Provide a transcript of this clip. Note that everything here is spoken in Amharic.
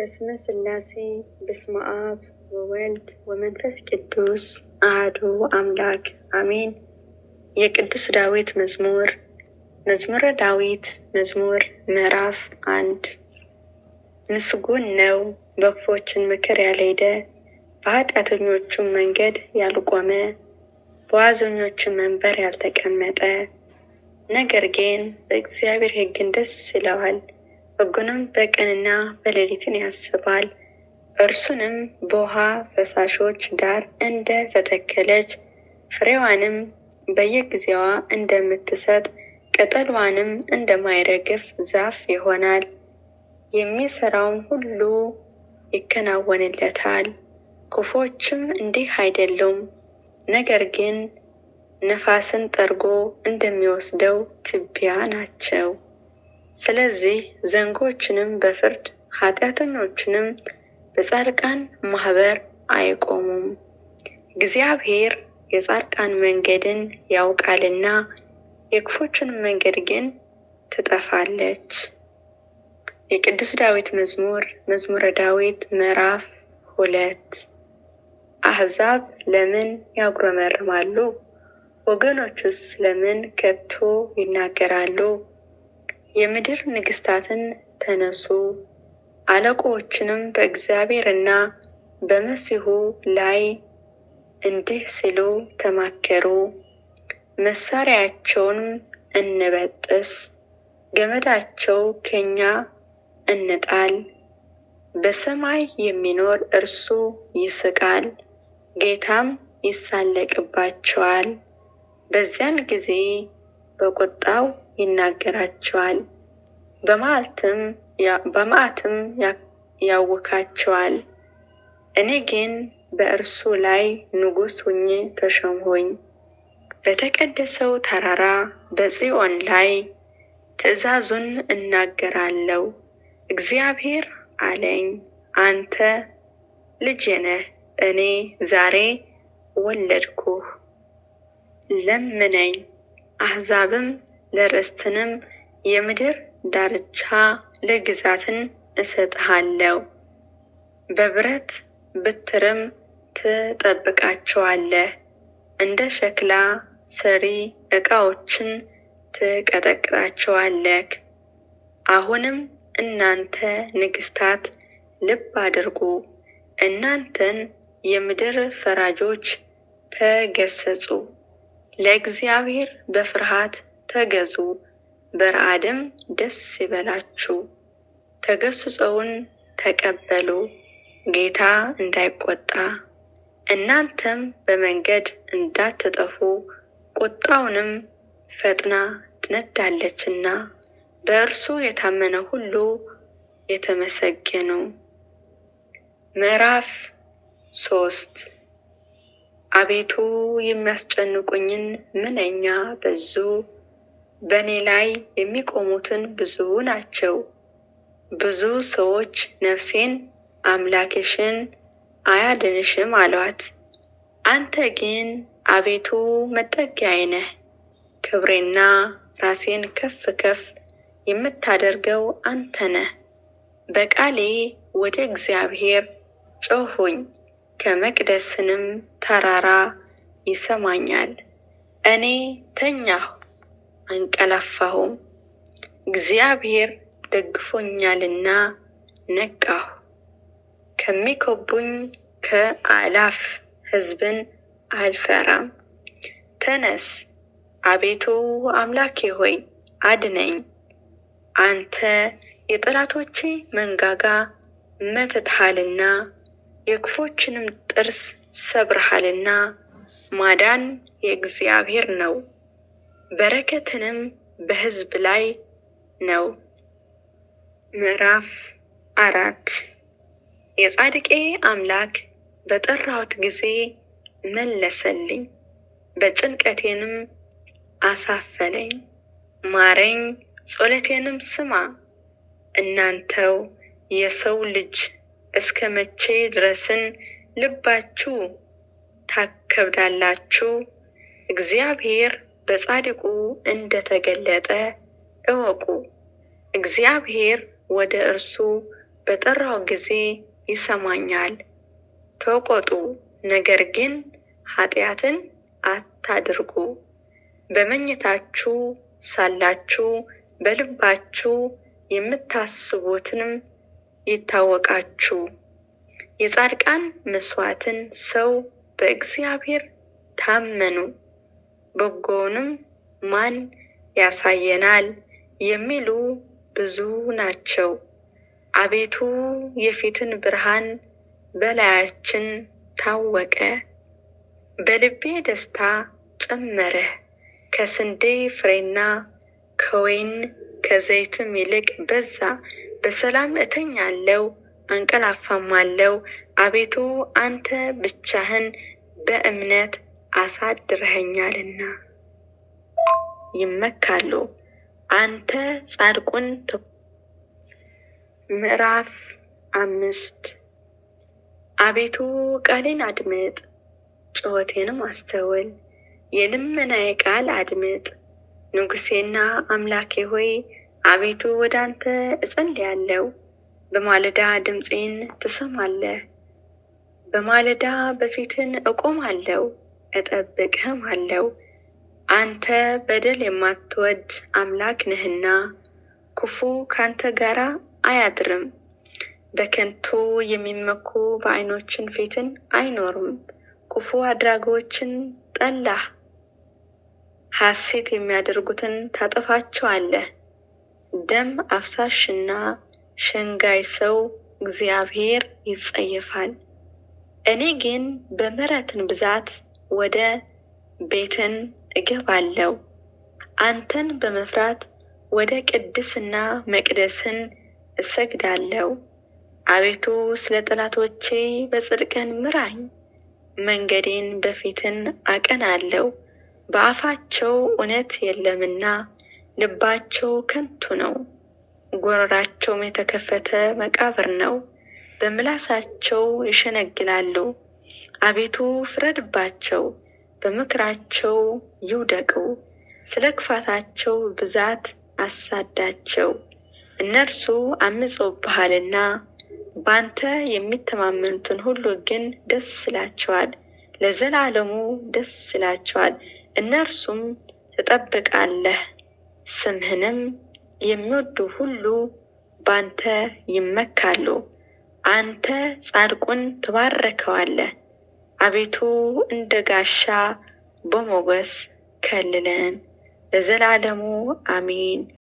በስመ ሥላሴ በስመ አብ ወወልድ ወመንፈስ ቅዱስ አሐዱ አምላክ አሜን። የቅዱስ ዳዊት መዝሙር። መዝሙረ ዳዊት መዝሙር ምዕራፍ 1 ምስጉን ነው በክፎችን ምክር ያልሄደ፣ በኃጢአተኞቹም መንገድ ያልቆመ፣ በዋዘኞችም መንበር ያልተቀመጠ። ነገር ግን በእግዚአብሔር ሕግን ደስ ይለዋል፣ ሕጉንም በቀንና በሌሊትን ያስባል። እርሱንም በውኃ ፈሳሾች ዳር እንደ ተተከለች፣ ፍሬዋንም በየጊዜዋ እንደምትሰጥ ቅጠሏንም እንደማይረግፍ ዛፍ ይሆናል። የሚሠራውም ሁሉ ይከናወንለታል። ክፉዎችም እንዲህ አይደሉም፣ ነገር ግን ነፋስን ጠርጎ እንደሚወስደው ትቢያ ናቸው። ስለዚህ ዘንጎችንም በፍርድ ኃጢአተኞችንም በጻድቃን ማኅበር አይቆሙም። እግዚአብሔር የጻድቃን መንገድን ያውቃልና የክፎችን መንገድ ግን ትጠፋለች። የቅዱስ ዳዊት መዝሙር። መዝሙረ ዳዊት ምዕራፍ 2 አሕዛብ ለምን ያጉረመርማሉ? ወገኖቹስ ለምን ከቶ ይናገራሉ? የምድር ንግሥታትን ተነሱ፣ አለቆችንም በእግዚአብሔርና በመሲሑ ላይ እንዲህ ሲሉ ተማከሩ። መሣሪያቸውንም እንበጥስ፣ ገመዳቸው ከእኛ እንጣል። በሰማይ የሚኖር እርሱ ይስቃል፣ ጌታም ይሳለቅባቸዋል። በዚያን ጊዜ በቁጣው ይናገራቸዋል፣ በመዓትም ያውካቸዋል። እኔ ግን በእርሱ ላይ ንጉሥ ሆኜ ተሾምሁኝ። በተቀደሰው ተራራ በጽዮን ላይ ትእዛዙን እናገራለሁ። እግዚአብሔር አለኝ፣ አንተ ልጄ ነህ፣ እኔ ዛሬ ወለድኩህ። ለምነኝ፣ አሕዛብም ለርስትንም የምድር ዳርቻ ለግዛትን እሰጥሃለሁ። በብረት በትርም ትጠብቃቸዋለህ፣ እንደ ሸክላ ሠሪ ዕቃዎችን ትቀጠቅጣቸዋለህ። አሁንም እናንተ ንግሥታት ልብ አድርጉ፣ እናንተን የምድር ፈራጆች ተገሠጹ። ለእግዚአብሔር በፍርሃት ተገዙ፣ በረዓድም ደስ ይበላችሁ። ተገሥጾውን ተቀበሉ፣ ጌታ እንዳይቆጣ፣ እናንተም በመንገድ እንዳትጠፉ። ቁጣውንም ፈጥና ትነዳለችና በእርሱ የታመነ ሁሉ የተመሰገኑ። ምዕራፍ 3 አቤቱ የሚያስጨንቁኝን ምንኛ በዙ! በእኔ ላይ የሚቆሙትን ብዙ ናቸው። ብዙ ሰዎች ነፍሴን አምላክሽን አያድንሽም አሏት። አንተ ግን አቤቱ መጠጊያዬ ነህ፣ ክብሬና ራሴን ከፍ ከፍ የምታደርገው አንተ ነህ። በቃሌ ወደ እግዚአብሔር ጮኽሁኝ፣ ከመቅደስንም ተራራ ይሰማኛል። እኔ ተኛሁ አንቀላፋሁም፣ እግዚአብሔር ደግፎኛልና ነቃሁ። ከሚከቡኝ ከአእላፍ ሕዝብን አልፈራም። ተነስ አቤቱ አምላኬ ሆይ አድነኝ። አንተ የጠላቶቼ መንጋጋ መትተሃልና የክፎችንም ጥርስ ሰብረሃልና። ማዳን የእግዚአብሔር ነው፣ በረከትንም በሕዝብ ላይ ነው። ምዕራፍ 4 የጻድቄ አምላክ በጠራሁት ጊዜ መለሰልኝ፣ በጭንቀቴንም አሳፈለኝ። ማረኝ፣ ጸሎቴንም ስማ። እናንተው የሰው ልጅ እስከ መቼ ድረስን ልባችሁ ታከብዳላችሁ? እግዚአብሔር በጻድቁ እንደተገለጠ እወቁ። እግዚአብሔር ወደ እርሱ በጠራው ጊዜ ይሰማኛል። ተቆጡ፣ ነገር ግን ኃጢአትን አታድርጉ። በመኝታችሁ ሳላችሁ በልባችሁ የምታስቡትንም ይታወቃችሁ። የጻድቃን መስዋዕትን ሰው በእግዚአብሔር ታመኑ፣ በጎውንም ማን ያሳየናል የሚሉ ብዙ ናቸው። አቤቱ የፊትን ብርሃን በላያችን ታወቀ። በልቤ ደስታ ጨመረህ፣ ከስንዴ ፍሬና ከወይን ከዘይትም ይልቅ በዛ። በሰላም እተኛለሁ አንቀላፋማለሁ። አቤቱ አንተ ብቻህን በእምነት አሳድረኸኛልና። ይመካሉ አንተ ጻድቁን ምዕራፍ 5 አቤቱ ቃሌን አድምጥ፣ ጩኸቴንም አስተውል። የልመናዬ ቃል አድምጥ። ንጉሴና አምላኬ ሆይ አቤቱ ወደ አንተ እጸልያለሁ። በማለዳ ድምፄን ትሰማለህ። በማለዳ በፊትን እቆማለሁ እጠብቅህም አለው። አንተ በደል የማትወድ አምላክ ነህና ክፉ ካንተ ጋር አያድርም። በከንቱ የሚመኩ በዓይኖችን ፊትን አይኖሩም። ክፉ አድራጊዎችን ጠላህ፣ ሐሴት የሚያደርጉትን ታጠፋቸዋለህ። ደም አፍሳሽና ሸንጋይ ሰው እግዚአብሔር ይጸየፋል። እኔ ግን በምሕረትን ብዛት ወደ ቤትን እገባለሁ። አንተን በመፍራት ወደ ቅድስና መቅደስን እሰግዳለሁ። አቤቱ ስለ ጠላቶቼ በጽድቅን ምራኝ፣ መንገዴን በፊትን አቀናለሁ። በአፋቸው እውነት የለምና ልባቸው ከንቱ ነው። ጉሮራቸውም የተከፈተ መቃብር ነው። በምላሳቸው ይሸነግላሉ። አቤቱ ፍረድባቸው፣ በምክራቸው ይውደቁ። ስለ ክፋታቸው ብዛት አሳዳቸው። እነርሱ አምፀውብሃልና ባንተ የሚተማመኑትን ሁሉ ግን ደስ ይላቸዋል፣ ለዘላለሙ ደስ ይላቸዋል። እነርሱም ትጠብቃለህ፣ ስምህንም የሚወዱ ሁሉ ባንተ ይመካሉ። አንተ ጻድቁን ትባርከዋለህ። አቤቱ እንደ ጋሻ በሞገስ ከልለን፣ ለዘላለሙ አሜን።